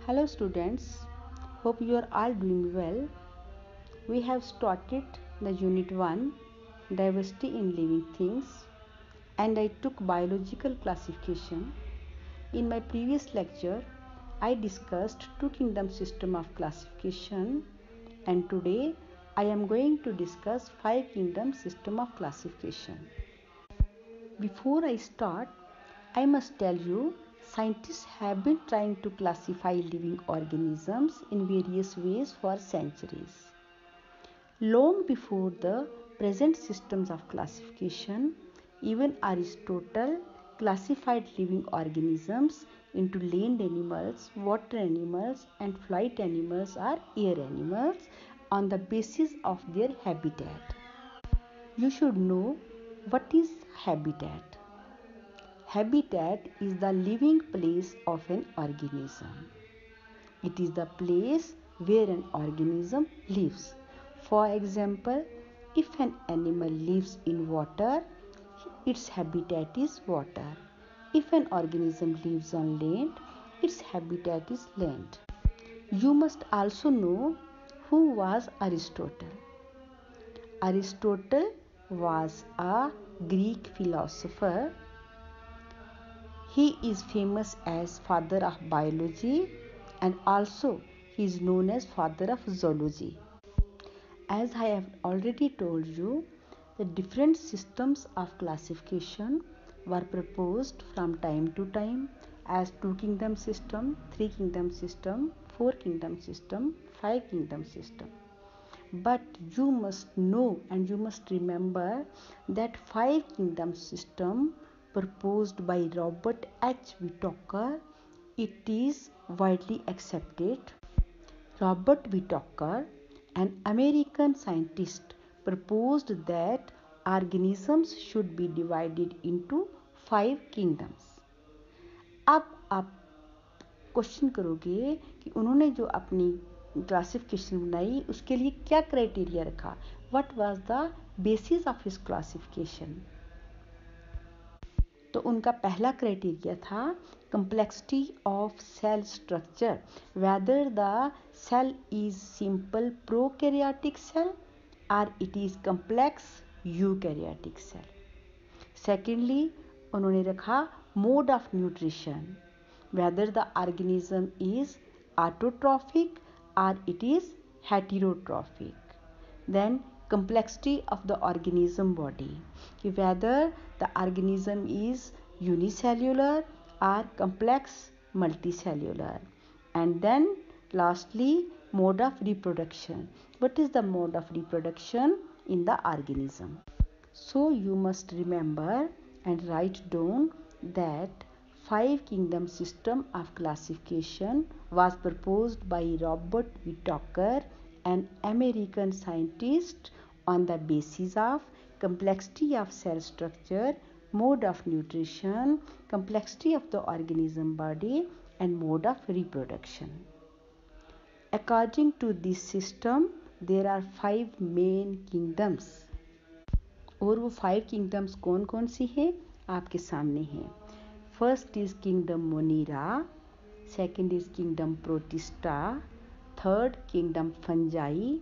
Hello students, hope you are all doing well. We have started the unit 1 diversity in living things and I took biological classification. In my previous lecture, I discussed two kingdom system of classification and today I am going to discuss five kingdom system of classification. Before I start, I must tell you scientists have been trying to classify living organisms in various ways for centuries. Long before the present systems of classification, even Aristotle classified living organisms into land animals, water animals, and flight animals or air animals on the basis of their habitat. You should know what is habitat. Habitat is the living place of an organism. It is the place where an organism lives. For example, if an animal lives in water, its habitat is water. If an organism lives on land, its habitat is land. You must also know who was Aristotle. Aristotle was a Greek philosopher. He is famous as father of biology and also he is known as father of zoology. As I have already told you, the different systems of classification were proposed from time to time as two kingdom system, three kingdom system, four kingdom system, five kingdom system. But you must know and you must remember that five kingdom system proposed by Robert H. Whittaker, it is widely accepted. Robert Whittaker, an American scientist, proposed that organisms should be divided into five kingdoms. अब आप question करोगे कि उन्होंने जो अपनी classification बनाई उसके लिए क्या क्राइटेरिया रखा, what was the basis of his classification. तो उनका पहला क्राइटेरिया था complexity of cell structure, whether the cell is simple prokaryotic cell or it is complex eukaryotic cell. Secondly, उन्होंने रखा mode of nutrition, whether the organism is autotrophic or it is heterotrophic. Then complexity of the organism body, whether the organism is unicellular or complex multicellular. And then lastly, mode of reproduction. What is the mode of reproduction in the organism? So you must remember and write down that five kingdom system of classification was proposed by Robert Whittaker, an American scientist, on the basis of complexity of cell structure, mode of nutrition, complexity of the organism body and mode of reproduction. According to this system, there are five main kingdoms. और वो five kingdoms कौन कौन सी हैं आपके सामने हैं। First is kingdom Monera, second is kingdom Protista, third kingdom Fungi,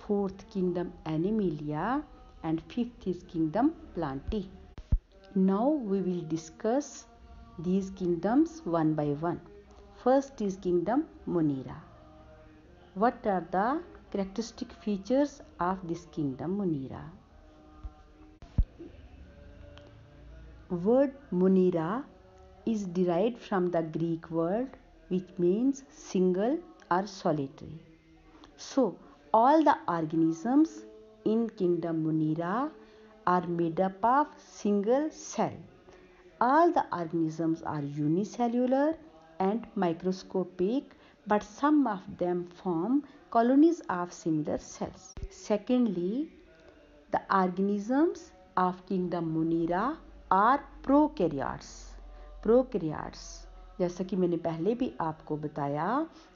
fourth kingdom Animalia and fifth is kingdom Plantae. Now we will discuss these kingdoms one by one. First is kingdom Monera. What are the characteristic features of this kingdom Monera? Word Monera is derived from the Greek word which means single or solitary. So all the organisms in kingdom Monera are made up of single cell. All the organisms are unicellular and microscopic, but some of them form colonies of similar cells. Secondly, the organisms of kingdom Monera are prokaryotes. Prokaryotes, जैसा कि मैंने पहले भी आपको बताया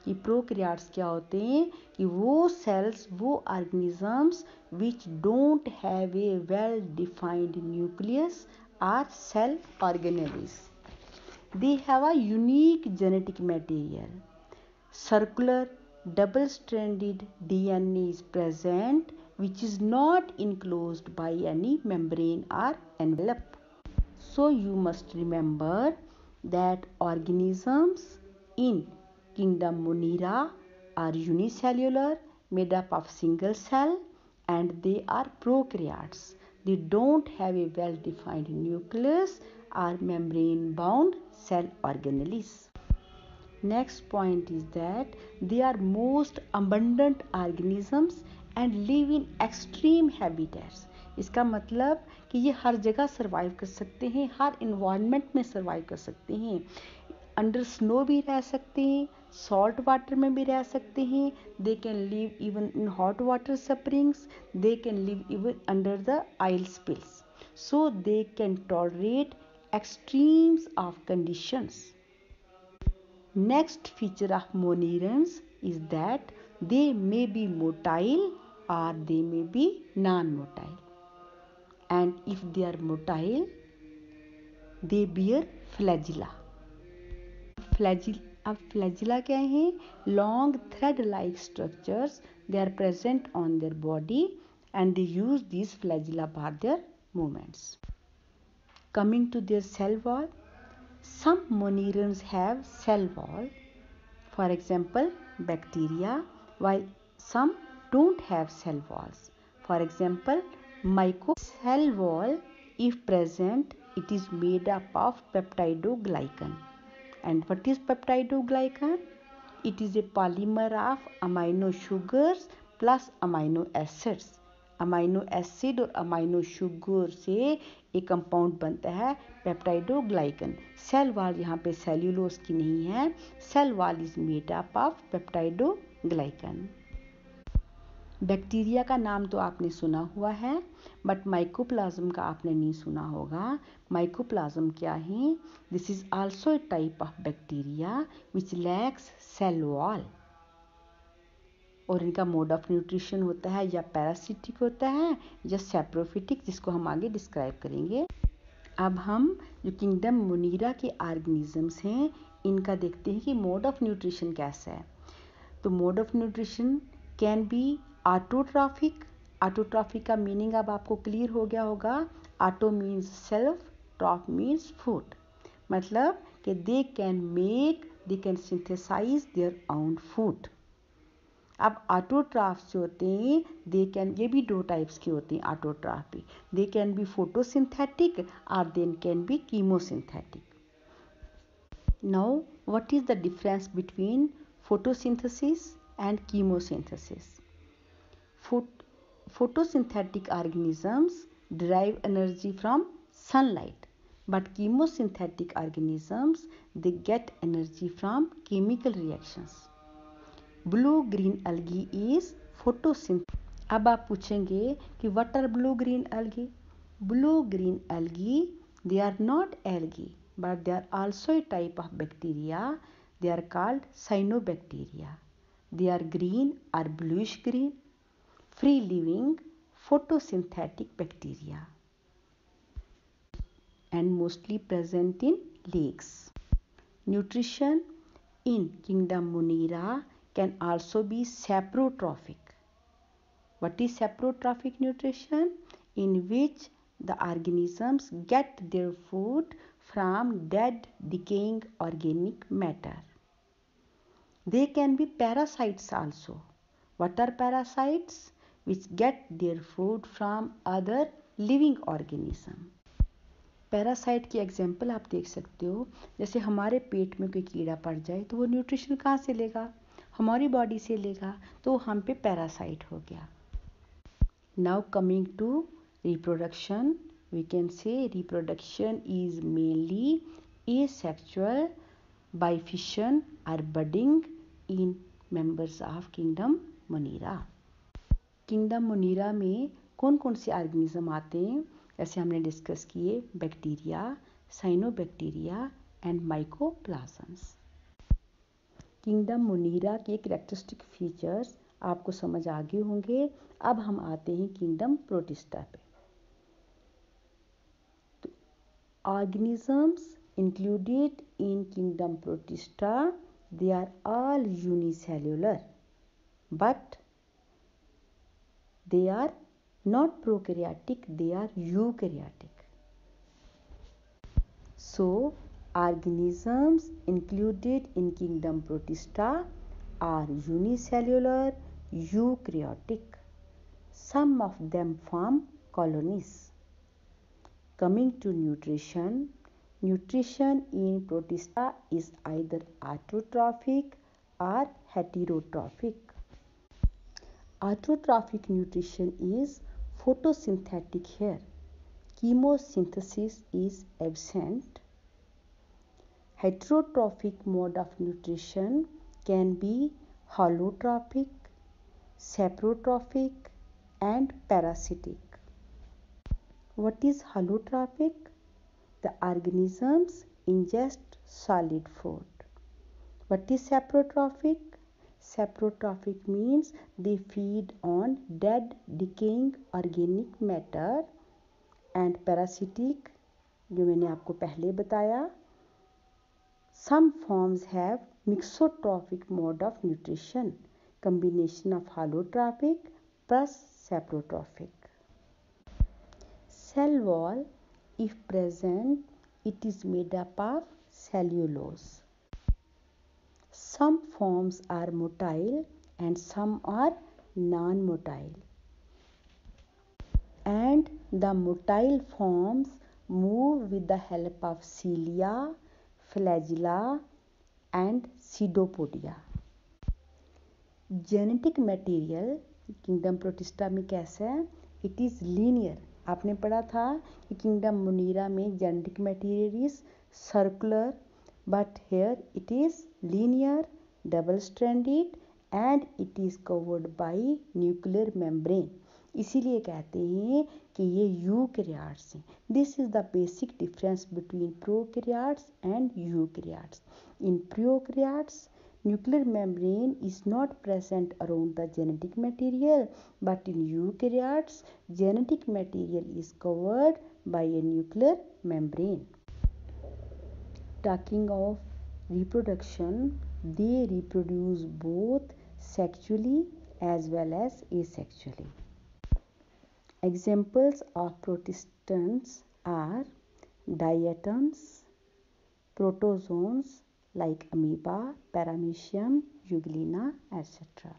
कि prokaryotes क्या होते हैं कि वो सेल्स, वो organisms which don't have a well defined nucleus or cell organelles. They have a unique genetic material. circular double-stranded DNA is present, which is not enclosed by any membrane or envelope. So you must remember that organisms in kingdom Monera are unicellular, made up of single cell, and they are prokaryotes. They don't have a well-defined nucleus or membrane-bound cell organelles. Next point is that they are most abundant organisms and live in extreme habitats. इसका मतलब कि ये हर जगह survive कर सकते हैं, हर environment में survive कर सकते हैं. अंडर स्नो भी रह सकते हैं, सॉल्ट वाटर में भी रह सकते हैं. They can live even in hot water springs. They can live even under the oil spills. So they can tolerate extremes of conditions. Next feature of monerans is that they may be motile or they may be non-motile. And if they are motile, they bear flagella. अब flagella क्या है? Long thread-like structures. They are present on their body and they use these flagella for their movements. Coming to their cell wall, some monerans have cell wall, for example bacteria, while some don't have cell walls. For example, cell wall, if present, it is made up of peptidoglycan. And what is peptidoglycan? It is a polymer of amino sugars plus amino acids. Amino acid और amino sugar से एक compound बनता है peptidoglycan. Cell wall यहाँ पे cellulose की नहीं है. Cell wall is made up of peptidoglycan. Bacteria का नाम तो आपने सुना हुआ है, बट माइकोप्लाज्म का आपने नहीं सुना होगा. माइकोप्लाज्म क्या है? This is also a type of bacteria which lacks cell wall. और इनका मोड ऑफ न्यूट्रिशन होता है या पैरासिटिक होता है या सैप्रोफिटिक, जिसको हम आगे डिस्क्राइब करेंगे. अब हम जो किंगडम मोनेरा के ऑर्गेनिजम्स हैं इनका देखते हैं कि मोड ऑफ न्यूट्रिशन कैसा है. तो mode of nutrition can be autotrophic. Autotrophic का मीनिंग अब आपको क्लियर हो गया होगा. Auto means self, troph means food. मतलब कि they can synthesize their own food. अब ऑटोट्राफ जो होते हैं ये भी दो टाइप्स के होते हैं. ऑटोट्राफ भी दे कैन बी फोटोसिंथेटिक और they can be chemosynthetic. Now what is the difference between photosynthesis and chemosynthesis? Photosynthetic organisms derive energy from sunlight, but chemosynthetic organisms they get energy from chemical reactions. Blue green algae is photosynthetic. अब आप पूछेंगे कि what are blue green algae? Blue green algae, they are not algae, but they are also a type of bacteria. They are called cyanobacteria. They are green or bluish green, free living photosynthetic bacteria and mostly present in lakes. Nutrition in kingdom Monera can also be saprotrophic. What is saprotrophic nutrition? In which the organisms get their food from dead decaying organic matter. They can be parasites also. What are parasites? Which get their food from other living organism. Parasite की example आप देख सकते हो. जैसे हमारे पेट में कोई कीड़ा पड़ जाए तो वो न्यूट्रिशन कहाँ से लेगा? हमारी बॉडी से लेगा, तो हम पे पैरासाइट हो गया. Now coming to reproduction, we can say reproduction is mainly asexual by fission or budding in members of kingdom Monera. Kingdom Monera में कौन कौन से ऑर्गेनिज्म आते हैं? जैसे हमने डिस्कस किए bacteria, cyanobacteria and mycoplasmas. Kingdom Monera के कैरेक्टरिस्टिक फीचर्स आपको समझ आ गए होंगे. अब हम आते हैं किंगडम प्रोटिस्टा पे. Organisms included in kingdom protista, they are all unicellular, but they are not prokaryotic, they are eukaryotic. So organisms included in kingdom Protista are unicellular, eukaryotic. Some of them form colonies. Coming to nutrition, nutrition in Protista is either autotrophic or heterotrophic. Autotrophic nutrition is photosynthetic here. Chemosynthesis is absent. Heterotrophic mode of nutrition can be holotrophic, saprotrophic, and parasitic. What is holotrophic? The organisms ingest solid food. What is saprotrophic? Saprotrophic means they feed on dead, decaying organic matter. And parasitic, जो मैंने आपको पहले बताया, some forms have mixotrophic mode of nutrition, combination of holotrophic plus saprotrophic. Cell wall, if present, it is made up of cellulose. Some forms are motile and some are non-motile. And the motile forms move with the help of cilia, flagella and pseudopodia. Genetic material kingdom protista में कैसा है? It is linear. आपने पढ़ा था कि kingdom Munira में genetic material is circular, but here it is linear, double stranded and it is covered by nuclear membrane. इसीलिए कहते हैं कि ये यूकैरियोट्स हैं. This is the basic difference between prokaryotes and eukaryotes. In prokaryotes, nuclear membrane is not present around the genetic material, but in eukaryotes, genetic material is covered by a nuclear membrane. Talking of reproduction, they reproduce both sexually as well as asexually. Examples of protistans are diatoms, protozoans like amoeba, paramecium, euglena, etc.